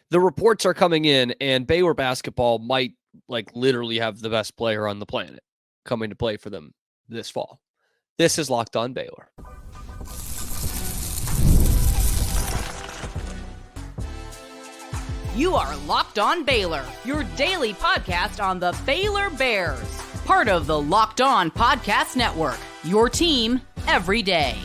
the reports are coming in, and Baylor basketball might literally have the best player on the planet coming to play for them this fall. This is Locked On Baylor. You are Locked On Baylor, your daily podcast on the Baylor Bears. Part of the Locked On Podcast Network, your team every day.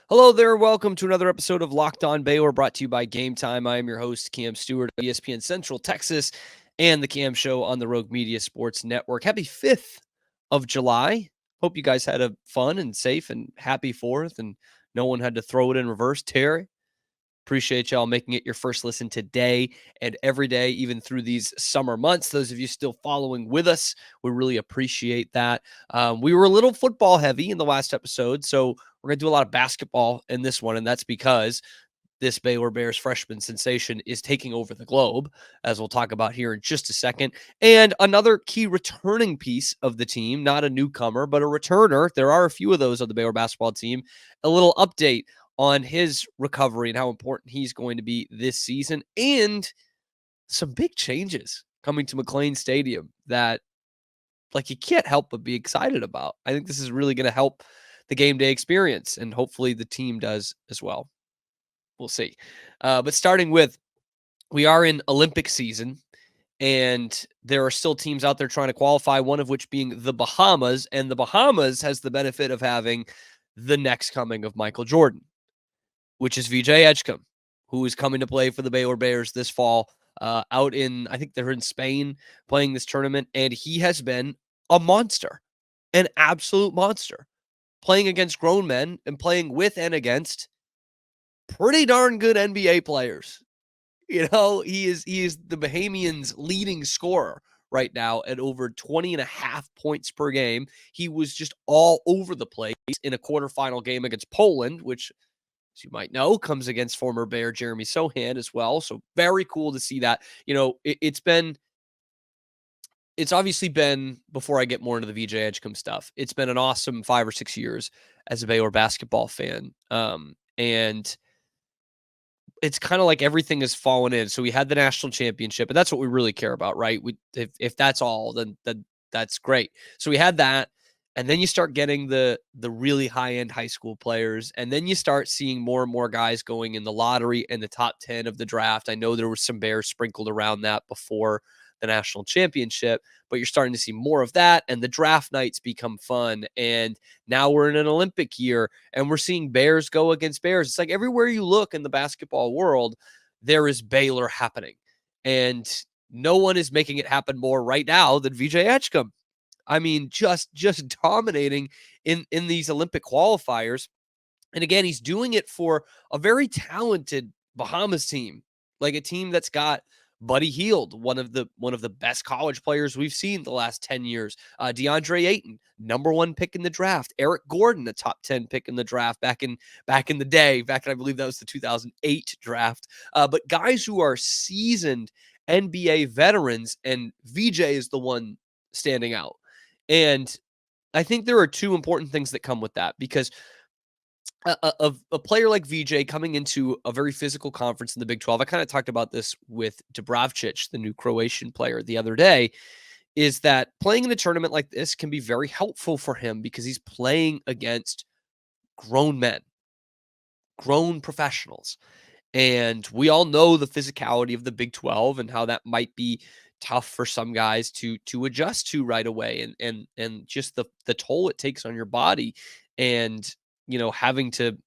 Hello there. Welcome to another episode of Locked On Baylor, brought to you by Gametime. I am your host, Cam Stewart of ESPN Central Texas and the Cam Show on the Rogue Media Sports Network. Happy 5th of July. Hope you guys had a fun and safe and happy 4th, and no one had to throw it in reverse. Terry, appreciate y'all making it your first listen today and every day, even through these summer months. Those of you still following with us, we really appreciate that. We were a little football heavy in the last episode, so we're going to do a lot of basketball in this one, and that's because this Baylor Bears freshman sensation is taking over the globe, as we'll talk about here in just a second. And another key returning piece of the team, not a newcomer, but a returner. There are a few of those on the Baylor basketball team. A little update on his recovery and how important he's going to be this season, and some big changes coming to McLean Stadium that you can't help but be excited about. I think this is really going to help the game day experience, and hopefully the team does as well. We'll see. But starting with, we are in Olympic season, and there are still teams out there trying to qualify, one of which being the Bahamas, and the Bahamas has the benefit of having the next coming of Michael Jordan, which is VJ Edgecombe, who is coming to play for the Baylor Bears this fall out in, I think they're in Spain playing this tournament, and he has been a monster, an absolute monster, playing against grown men and playing with and against pretty darn good NBA players. You know, he is the Bahamians' leading scorer right now at over 20.5 points per game. He was just all over the place in a quarterfinal game against Poland, which, as you might know, comes against former Bear Jeremy Sohan as well. So very cool to see that. You know, it's obviously been, before I get more into the VJ Edgecombe stuff, it's been an awesome 5 or 6 years as a Baylor basketball fan. And it's kind of like everything has fallen in. So we had the national championship, and that's what we really care about, right? If that's all, then that's great. So we had that. And then you start getting the really high-end high school players, and then you start seeing more and more guys going in the lottery and the top 10 of the draft. I know there was some Bears sprinkled around that before the national championship, but you're starting to see more of that, and the draft nights become fun. And now we're in an Olympic year, and we're seeing Bears go against Bears. It's like everywhere you look in the basketball world, there is Baylor happening, and no one is making it happen more right now than VJ Edgecombe. I mean, just dominating in these Olympic qualifiers. And again, he's doing it for a very talented Bahamas team, like a team that's got Buddy Hield, one of the best college players we've seen the last 10 years. DeAndre Ayton, number 1 pick in the draft. Eric Gordon, a top 10 pick in the draft back in the day. Back in, I believe that was the 2008 draft. But guys who are seasoned NBA veterans, and VJ is the one standing out. And I think there are two important things that come with that, because a player like VJ coming into a very physical conference in the Big 12, I kind of talked about this with Dubravcic, the new Croatian player, the other day, is that playing in a tournament like this can be very helpful for him because he's playing against grown men, grown professionals. And we all know the physicality of the Big 12 and how that might be tough for some guys to adjust to right away, and just the toll it takes on your body, and having to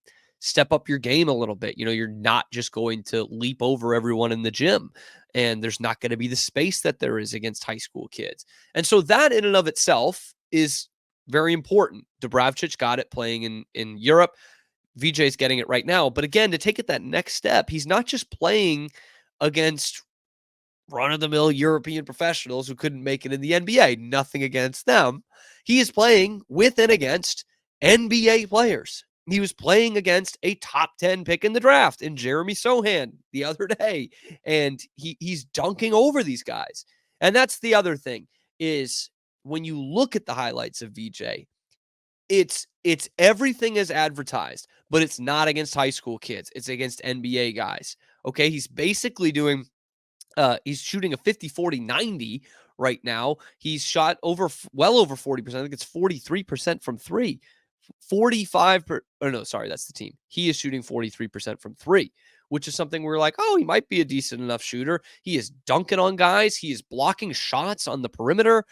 step up your game a little bit. You're not just going to leap over everyone in the gym, and there's not going to be the space that there is against high school kids. And so that in and of itself is very important. Dubravcic got it playing in Europe. VJ's getting it right now. But again, to take it that next step, he's not just playing against run-of-the-mill European professionals who couldn't make it in the NBA. Nothing against them. He is playing with and against NBA players. He was playing against a top 10 pick in the draft in Jeremy Sohan the other day, and he's dunking over these guys. And that's the other thing, is when you look at the highlights of VJ, it's It's everything as advertised, but it's not against high school kids. It's against NBA guys. Okay, he's basically doing he's shooting a 50-40-90 right now. He's shot well over 40%. I think it's 43% from 3. 45 per, oh no, sorry, that's the team. He is shooting 43% from 3, which is something we're like, oh, he might be a decent enough shooter. He is dunking on guys. He is blocking shots on the perimeter.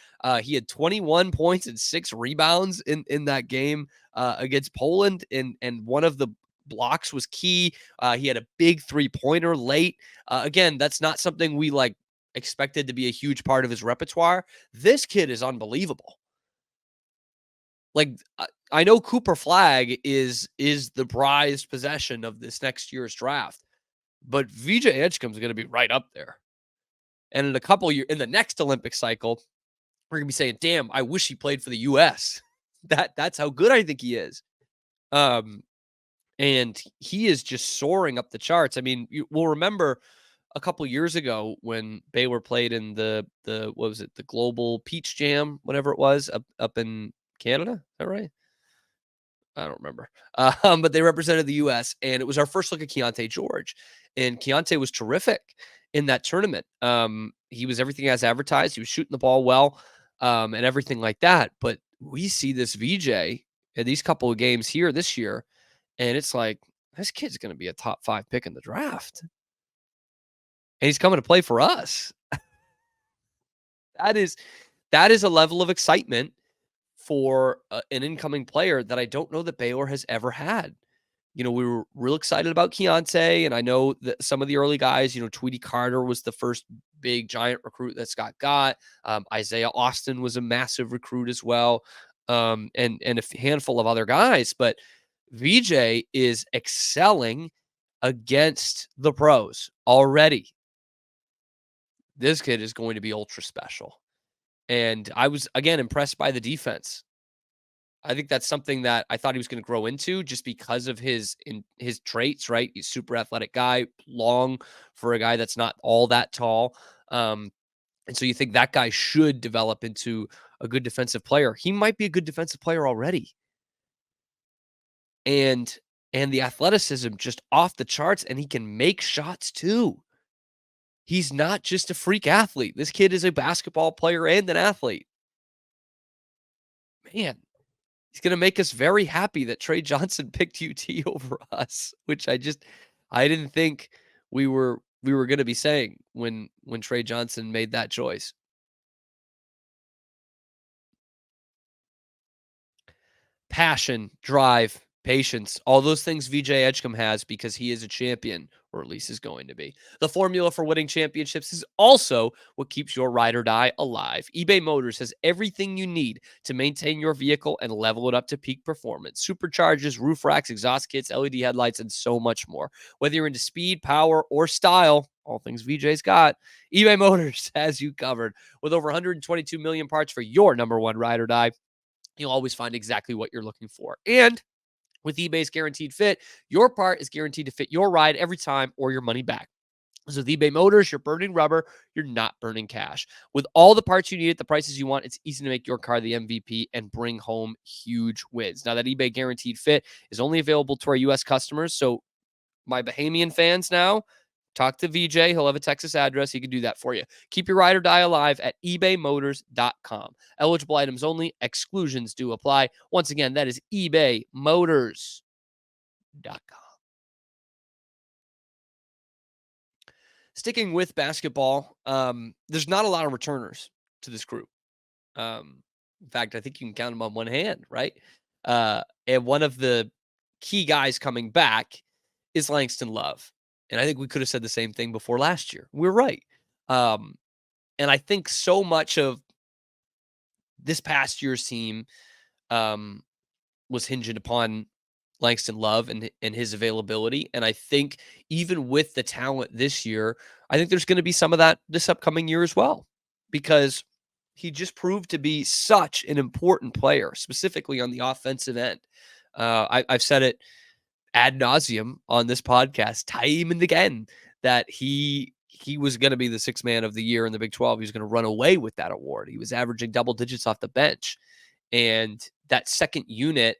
He had 21 points and 6 rebounds in that game against Poland, and one of the blocks was key. He had a big 3-pointer late. Again, that's not something we like expected to be a huge part of his repertoire. This kid is unbelievable. Like, I know Cooper Flagg is the prized possession of this next year's draft, but VJ Edgecombe is going to be right up there. And in a couple years, in the next Olympic cycle, we're going to be saying, "Damn, I wish he played for the U.S." That's how good I think he is. And he is just soaring up the charts. I mean, we'll remember a couple years ago when Baylor played in the what was it, the Global Peach Jam, whatever it was, up in Canada. Is that right? I don't remember. But they represented the U.S., and it was our first look at Keontae George. And Keontae was terrific in that tournament. He was everything as advertised. He was shooting the ball well, and everything like that. But we see this VJ in these couple of games here this year, and it's like, this kid's going to be a top 5 pick in the draft. And he's coming to play for us. That is a level of excitement for an incoming player that I don't know that Baylor has ever had. We were real excited about Keontae, and I know that some of the early guys, Tweety Carter was the first big giant recruit that Scott got. Isaiah Austin was a massive recruit as well, and a handful of other guys. But VJ is excelling against the pros already. This kid is going to be ultra special. And I was, again, impressed by the defense. I think that's something that I thought he was going to grow into just because of his traits, right? He's a super athletic guy, long for a guy that's not all that tall. And so you think that guy should develop into a good defensive player. He might be a good defensive player already. And the athleticism just off the charts, and he can make shots too. He's not just a freak athlete. This kid is a basketball player and an athlete. Man, he's going to make us very happy that Trey Johnson picked UT over us, which I didn't think we were going to be saying when Trey Johnson made that choice. Passion, drive, patience, all those things VJ Edgecombe has because he is a champion, or at least is going to be. The formula for winning championships is also what keeps your ride or die alive. eBay Motors has everything you need to maintain your vehicle and level it up to peak performance. Superchargers, roof racks, exhaust kits, LED headlights, and so much more. Whether you're into speed, power, or style, all things VJ's got, eBay Motors has you covered. With over 122 million parts for your number one ride or die, you'll always find exactly what you're looking for. And with eBay's Guaranteed Fit, your part is guaranteed to fit your ride every time or your money back. So with eBay Motors, you're burning rubber, you're not burning cash. With all the parts you need at the prices you want, it's easy to make your car the MVP and bring home huge wins. Now, that eBay Guaranteed Fit is only available to our U.S. customers, so my Bahamian fans now, talk to VJ. He'll have a Texas address. He can do that for you. Keep your ride or die alive at ebaymotors.com. Eligible items only. Exclusions do apply. Once again, that is ebaymotors.com. Sticking with basketball, there's not a lot of returners to this group. In fact, I think you can count them on one hand, right? And one of the key guys coming back is Langston Love. And I think we could have said the same thing before last year. We're right. And I think so much of this past year's team was hinged upon Langston Love and his availability. And I think even with the talent this year, I think there's going to be some of that this upcoming year as well, because he just proved to be such an important player, specifically on the offensive end. I've said it ad nauseum on this podcast time and again that he was going to be the sixth man of the year in the Big 12. He was going to run away with that award. He was averaging double digits off the bench. And that second unit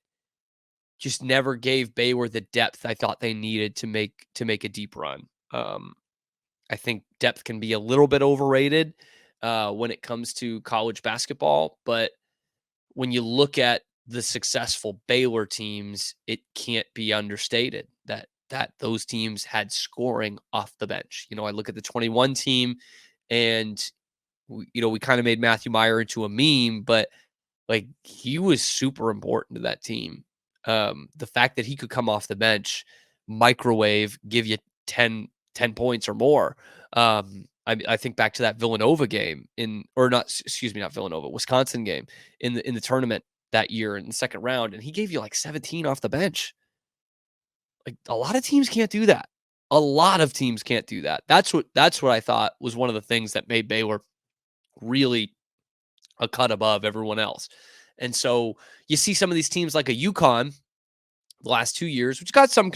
just never gave Baylor the depth I thought they needed to make a deep run. I think depth can be a little bit overrated when it comes to college basketball, but when you look at the successful Baylor teams, it can't be understated that those teams had scoring off the bench. I look at the 21 team, and we kind of made Matthew Meyer into a meme, but like he was super important to that team. The fact that he could come off the bench, microwave, give you 10 points or more. I think back to that Villanova game not Villanova, Wisconsin game in the tournament that year in the second round, and he gave you like 17 off the bench. Like a lot of teams can't do that. A lot of teams can't do that. That's what I thought was one of the things that made Baylor really a cut above everyone else. And so you see some of these teams like a UConn the last 2 years, which got some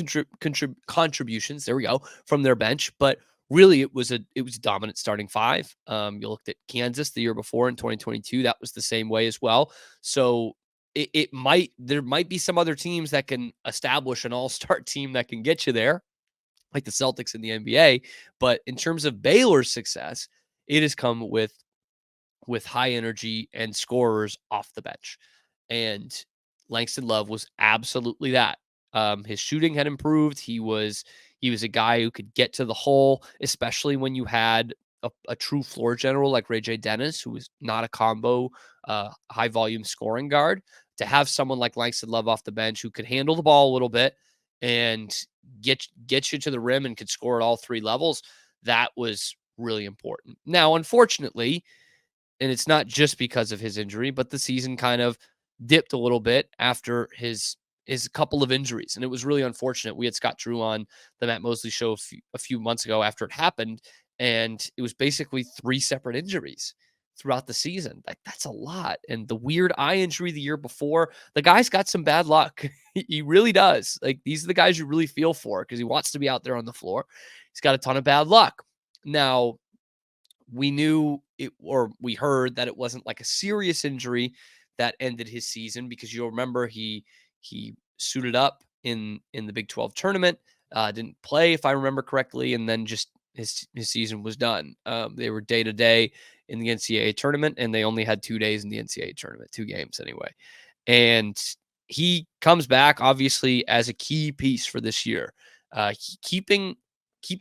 contributions, there we go, from their bench, but really it was a dominant starting five. You looked at Kansas the year before in 2022, that was the same way as well. So there might be some other teams that can establish an all-star team that can get you there, like the Celtics in the NBA. But in terms of Baylor's success, it has come with high energy and scorers off the bench. And Langston Love was absolutely that. His shooting had improved. He was a guy who could get to the hole, especially when you had a true floor general like Ray J. Dennis, who was not a combo high volume scoring guard. To have someone like Langston Love off the bench who could handle the ball a little bit and get you to the rim and could score at all three levels, that was really important. Now, unfortunately, and it's not just because of his injury, but the season kind of dipped a little bit after his couple of injuries. And it was really unfortunate. We had Scott Drew on the Matt Mosley show a few months ago after it happened, and it was basically 3 separate injuries throughout the season. Like, that's a lot. And the weird eye injury the year before, the guy's got some bad luck. He really does. Like, these are the guys you really feel for because he wants to be out there on the floor. He's got a ton of bad luck. Now, we knew it, or we heard that it wasn't like a serious injury that ended his season, because you'll remember he suited up in the Big 12 tournament, didn't play if I remember correctly, and then just his season was done. They were day to day in the NCAA tournament, and they only had 2 days in the NCAA tournament, 2 games anyway. And he comes back obviously as a key piece for this year. Keeping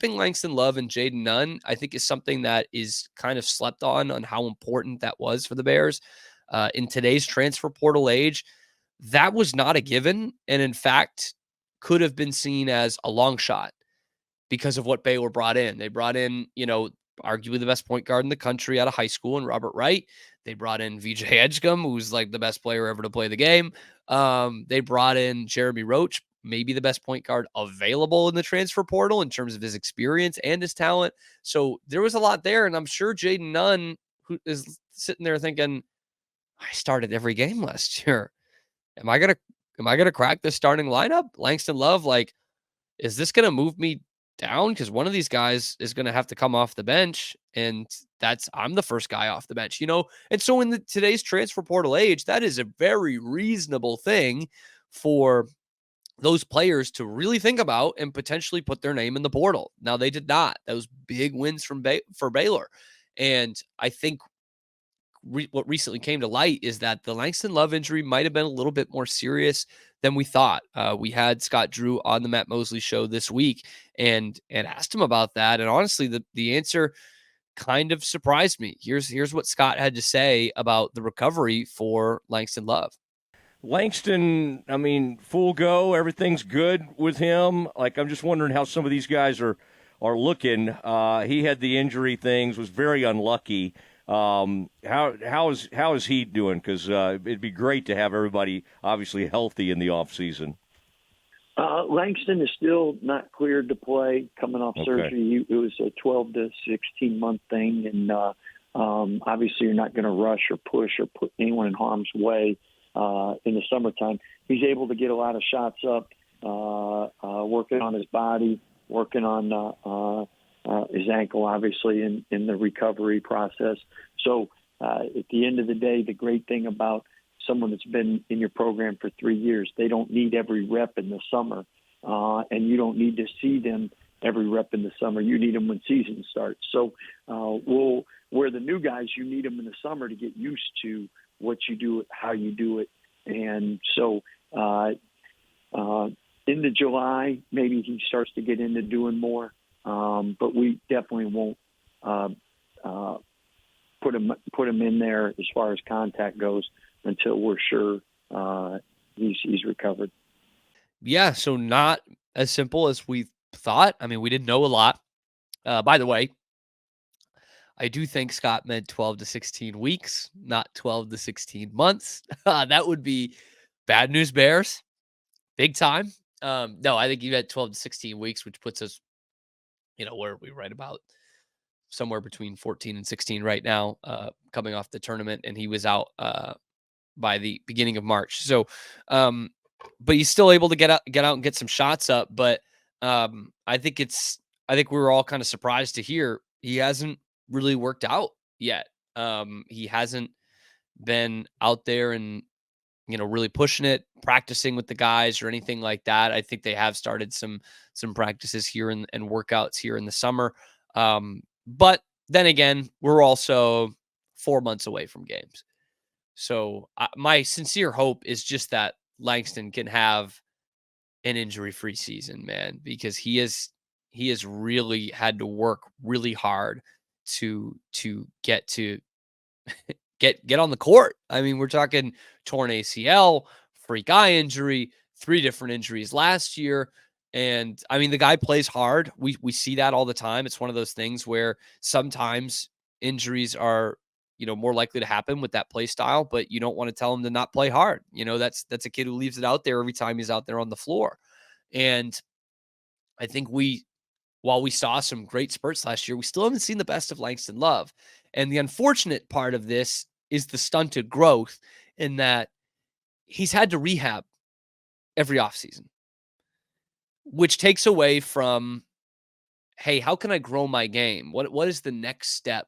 Langston Love and Jaden Nunn, I think, is something that is kind of slept on how important that was for the Bears. In today's transfer portal age, that was not a given, and in fact could have been seen as a long shot because of what Baylor brought in. They brought in, arguably the best point guard in the country out of high school, and Robert Wright. They brought in VJ Edgecombe, who's like the best player ever to play the game. They brought in Jeremy Roach, maybe the best point guard available in the transfer portal in terms of his experience and his talent. So there was a lot there, and I'm sure Jaden Nunn, who is sitting there thinking, I started every game last year. Am I gonna crack this starting lineup? Langston Love, like, is this gonna move me down? Because one of these guys is gonna have to come off the bench, and I'm the first guy off the bench, And so in today's transfer portal age, that is a very reasonable thing for those players to really think about and potentially put their name in the portal. Now, they did not. That was big wins for Baylor, and I think what recently came to light is that the Langston Love injury might have been a little bit more serious than we thought. We had Scott Drew on the Matt Mosley show this week and asked him about that. And honestly, the answer kind of surprised me. Here's what Scott had to say about the recovery for Langston Love. Langston, I mean, full go. Everything's good with him. Like, I'm just wondering how some of these guys are looking. He had the injury things, was very unlucky. How is he doing? Because it'd be great to have everybody obviously healthy in the off season. Langston is still not cleared to play, coming off surgery. It was a 12 to 16 month thing, and obviously you're not going to rush or push or put anyone in harm's way in the summertime. He's able to get a lot of shots up, working on his body, working on his ankle, obviously, in the recovery process. So at the end of the day, the great thing about someone that's been in your program for 3 years. They don't need every rep in the summer, and you don't need to see them every rep in the summer. You need them when season starts. So where the new guys, you need them in the summer to get used to what you do, how you do it. And so into July, maybe he starts to get into doing more, but we definitely won't put him in there as far as contact goes until we're sure he's recovered. Yeah, so not as simple as we thought. I mean, we didn't know a lot. By the way, I do think Scott meant 12 to 16 weeks, not 12 to 16 months. That would be bad news Bears, big time. No, I think you had 12 to 16 weeks, which puts us, where are we right about? Somewhere between 14 and 16 right now, coming off the tournament, and he was out by the beginning of March. So, but he's still able to get out and get some shots up. But I think we were all kind of surprised to hear he hasn't really worked out yet. He hasn't been out there and really pushing it, practicing with the guys or anything like that. I think they have started some practices here and workouts here in the summer. But then again, we're also 4 months away from games. So my sincere hope is just that Langston can have an injury-free season, man, because he has really had to work really hard to get on the court. I mean, we're talking torn ACL, freak eye injury, 3 different injuries last year. And I mean, the guy plays hard. We see that all the time. It's one of those things where sometimes injuries are, more likely to happen with that play style, but you don't want to tell him to not play hard. That's a kid who leaves it out there every time he's out there on the floor. And I think while we saw some great spurts last year, we still haven't seen the best of Langston Love. And the unfortunate part of this is the stunted growth in that he's had to rehab every offseason, which takes away from, hey, how can I grow my game? What is the next step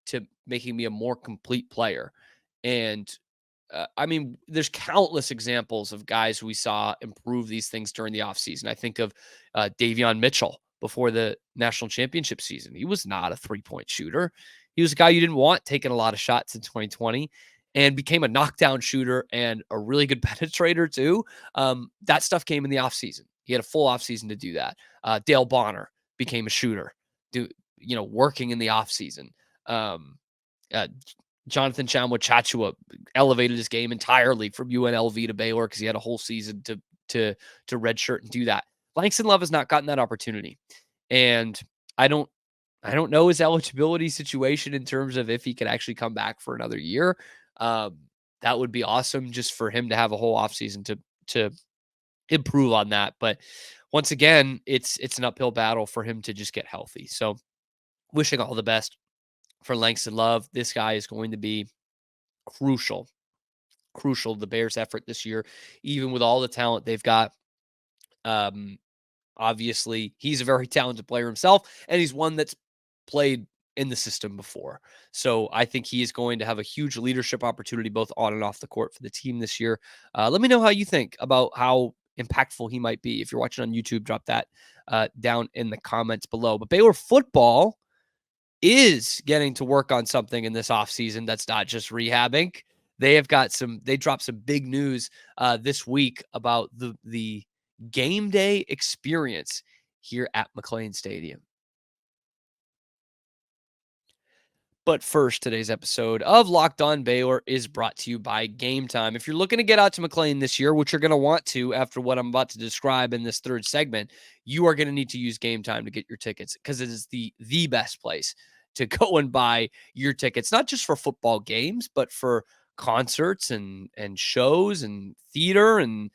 to making me a more complete player? And I mean, there's countless examples of guys we saw improve these things during the offseason. I think of Davion Mitchell before the national championship season. He was not a three-point shooter. He was a guy you didn't want taking a lot of shots in 2020 and became a knockdown shooter and a really good penetrator too. That stuff came in the offseason. He had a full offseason to do that. Dale Bonner became a shooter, working in the offseason. Jonathan Chachua elevated his game entirely from UNLV to Baylor because he had a whole season to redshirt and do that. Langston Love has not gotten that opportunity. And I don't know his eligibility situation in terms of if he could actually come back for another year. That would be awesome just for him to have a whole offseason to improve on that. But once again, it's an uphill battle for him to just get healthy. So wishing all the best for Langston Love. This guy is going to be crucial to the Bears' effort this year, even with all the talent they've got. Obviously, he's a very talented player himself, and he's one that's played in the system before. So I think he is going to have a huge leadership opportunity both on and off the court for the team this year. Let me know how you think about how impactful he might be. If you're watching on YouTube, drop that down in the comments below. But Baylor football is getting to work on something in this offseason that's not just rehabbing. They dropped some big news this week about the game day experience here at McLean Stadium. But first, today's episode of Locked On Baylor is brought to you by Gametime. If you're looking to get out to McLean this year, which you're going to want to after what I'm about to describe in this third segment, you are going to need to use Gametime to get your tickets because it is the best place to go and buy your tickets, not just for football games, but for concerts and shows and theater and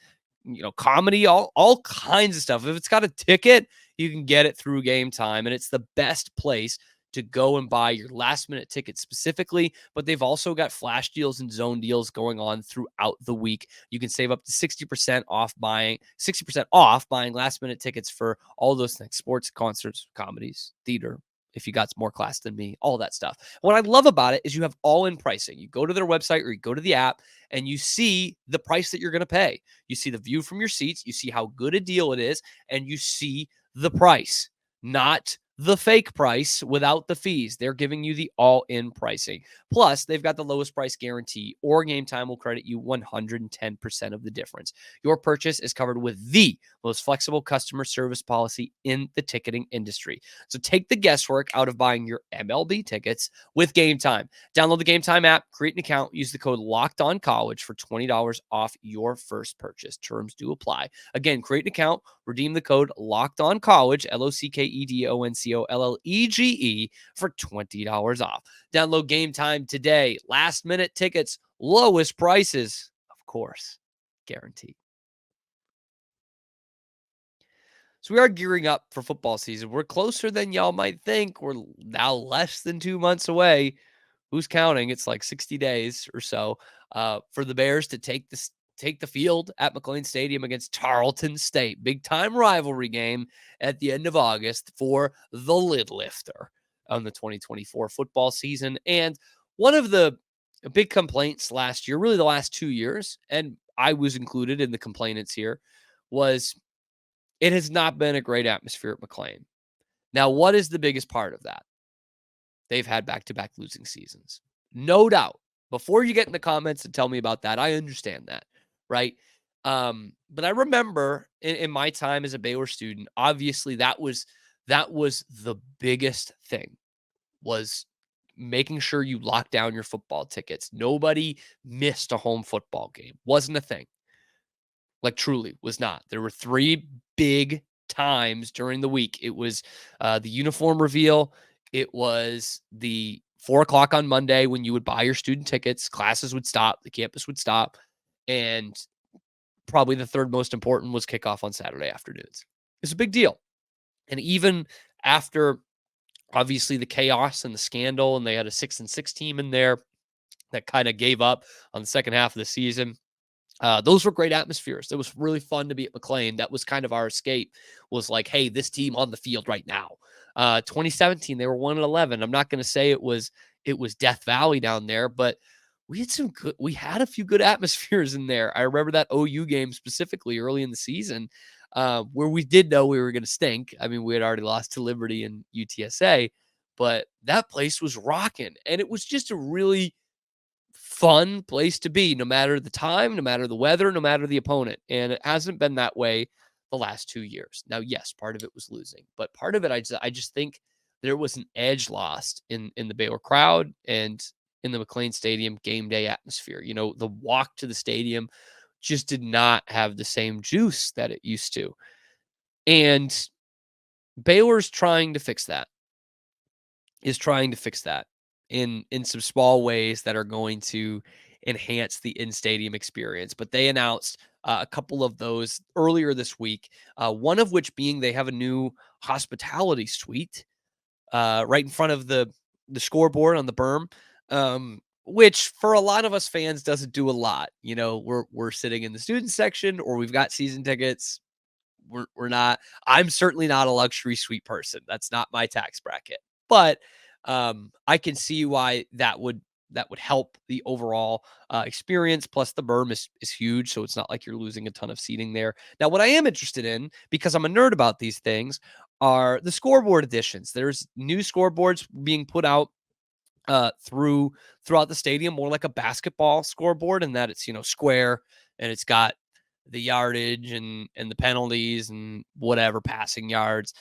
comedy, all kinds of stuff. If it's got a ticket, you can get it through Gametime, and it's the best place to go and buy your last minute tickets specifically, but they've also got flash deals and zone deals going on throughout the week. You can save up to 60% off buying last minute tickets for all those things: sports, concerts, comedies, theater, if you got more class than me, all that stuff. What I love about it is you have all-in pricing. You go to their website or you go to the app and you see the price that you're going to pay. You see the view from your seats. You see how good a deal it is, and you see the price, not the fake price without the fees. They're giving you the all-in pricing. Plus, they've got the lowest price guarantee, or Gametime will credit you 110% of the difference. Your purchase is covered with the most flexible customer service policy in the ticketing industry. So take the guesswork out of buying your MLB tickets with Gametime. Download the Gametime app, create an account, use the code LOCKEDONCollege for $20 off your first purchase. Terms do apply. Again, create an account, redeem the code LOCKEDONCollege, LOCKEDONCOLLEGE, for $20 off. Download Gametime today. Last minute tickets, lowest prices, of course, guaranteed. So we are gearing up for football season. We're closer than y'all might think. We're now less than 2 months away. Who's counting? It's like 60 days or so for the Bears to take the field at McLean Stadium against Tarleton State. Big time rivalry game at the end of August for the lid lifter on the 2024 football season. And one of the big complaints last year, really the last 2 years, and I was included in the complainants here, was it has not been a great atmosphere at McLean. Now, what is the biggest part of that? They've had back-to-back losing seasons. No doubt. Before you get in the comments and tell me about that, I understand that, right? But I remember in my time as a Baylor student, obviously that was the biggest thing, was making sure you lock down your football tickets. Nobody missed a home football game. Wasn't a thing. Like, truly was not. There were 3 big times during the week. It was the uniform reveal. It was the 4:00 on Monday when you would buy your student tickets. Classes would stop. The campus would stop. And probably the third most important was kickoff on Saturday afternoons. It's a big deal. And even after, obviously, the chaos and the scandal, and they had a 6-6 team in there that kind of gave up on the second half of the season, those were great atmospheres. It was really fun to be at McLean. That was kind of our escape, was like, hey, this team on the field right now. 2017, they were 1-11. I'm not going to say it was Death Valley down there, but we had a few good atmospheres in there. I remember that OU game specifically early in the season, where we did know we were going to stink. I mean, we had already lost to Liberty and UTSA, but that place was rocking, and it was just a really fun place to be, no matter the time, no matter the weather, no matter the opponent. And it hasn't been that way the last 2 years. Now, yes, part of it was losing, but part of it, I just think there was an edge lost in the Baylor crowd and in the McLean Stadium game day atmosphere. You know, the walk to the stadium just did not have the same juice that it used to. And Baylor's trying to fix that. In some small ways that are going to enhance the in-stadium experience. But they announced a couple of those earlier this week, one of which being they have a new hospitality suite right in front of the scoreboard on the berm, which for a lot of us fans doesn't do a lot. You know, we're sitting in the student section, or we've got season tickets. We're not. I'm certainly not a luxury suite person. That's not my tax bracket. But I can see why that would help the overall experience. Plus, the berm is huge, so it's not like you're losing a ton of seating there. Now, what I am interested in, because I'm a nerd about these things, are the scoreboard additions. There's new scoreboards being put out throughout the stadium, more like a basketball scoreboard, in that it's, you know, square, and it's got the yardage and the penalties and whatever passing yards.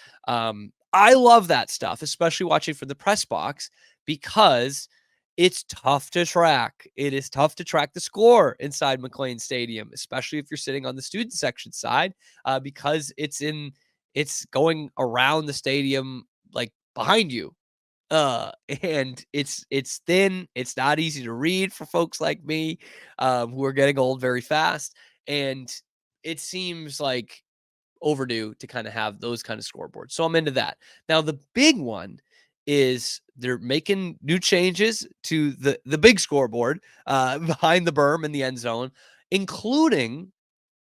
I love that stuff, especially watching from the press box, because it's tough to track. It is tough to track the score inside McLean Stadium, especially if you're sitting on the student section side, because it's going around the stadium, like behind you. And it's thin. It's not easy to read for folks like me, who are getting old very fast. And it seems like overdue to kind of have those kind of scoreboards. So I'm into that. Now, the big one is they're making new changes to the big scoreboard behind the berm in the end zone, including,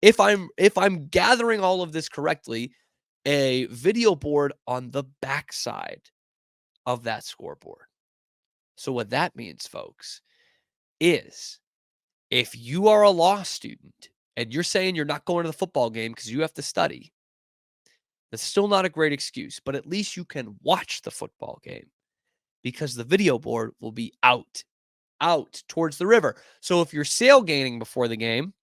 if I'm gathering all of this correctly, a video board on the backside of that scoreboard. So what that means, folks, is if you are a law student and you're saying you're not going to the football game because you have to study, that's still not a great excuse, but at least you can watch the football game because the video board will be out towards the river. So if you're sailgating before the game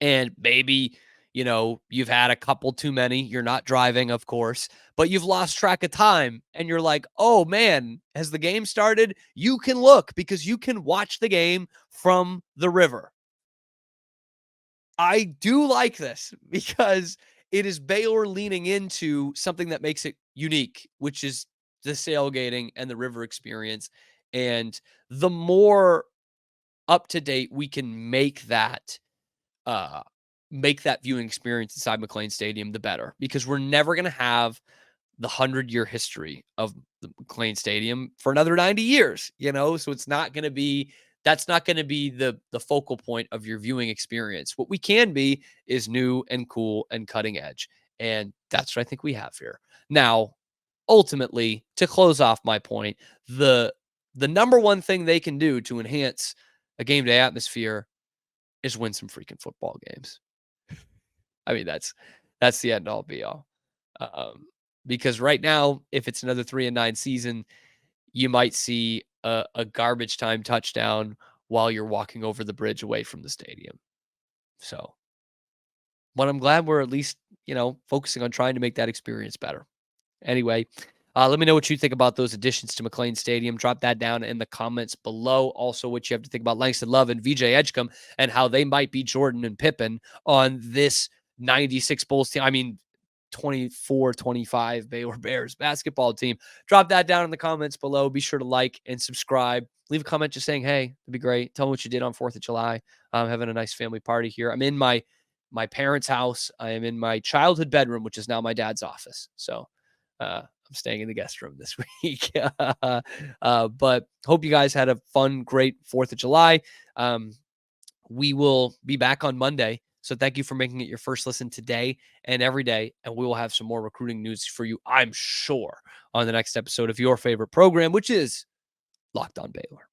and maybe, you've had a couple too many, you're not driving, of course, but you've lost track of time and you're like, oh man, has the game started? You can look because you can watch the game from the river. I do like this because it is Baylor leaning into something that makes it unique, which is the sailgating and the river experience. And the more up to date we can make that viewing experience inside McLean Stadium, the better, because we're never going to have the 100-year history of the McLean Stadium for another 90 years, so that's not going to be the focal point of your viewing experience. What we can be is new and cool and cutting edge. And that's what I think we have here. Now, ultimately, to close off my point, the number one thing they can do to enhance a game day atmosphere is win some freaking football games. I mean, that's the end all be all. Because right now, if it's another 3-9 season, you might see a garbage time touchdown while you're walking over the bridge away from the stadium. So, but I'm glad we're at least, focusing on trying to make that experience better. Anyway, let me know what you think about those additions to McLean Stadium. Drop that down in the comments below. Also, what you have to think about Langston Love and VJ Edgecombe and how they might be Jordan and Pippen on this 96 Bulls team. I mean, 24-25 Baylor Bears basketball team. Drop that down in the comments below. Be sure to like and subscribe. Leave a comment just saying, hey, it'd be great. Tell me what you did on 4th of July. I'm having a nice family party here. I'm in my parents' house. I am in my childhood bedroom, which is now my dad's office. So I'm staying in the guest room this week. But hope you guys had a fun, great 4th of July. We will be back on Monday. So thank you for making it your first listen today and every day. And we will have some more recruiting news for you, I'm sure, on the next episode of your favorite program, which is Locked On Baylor.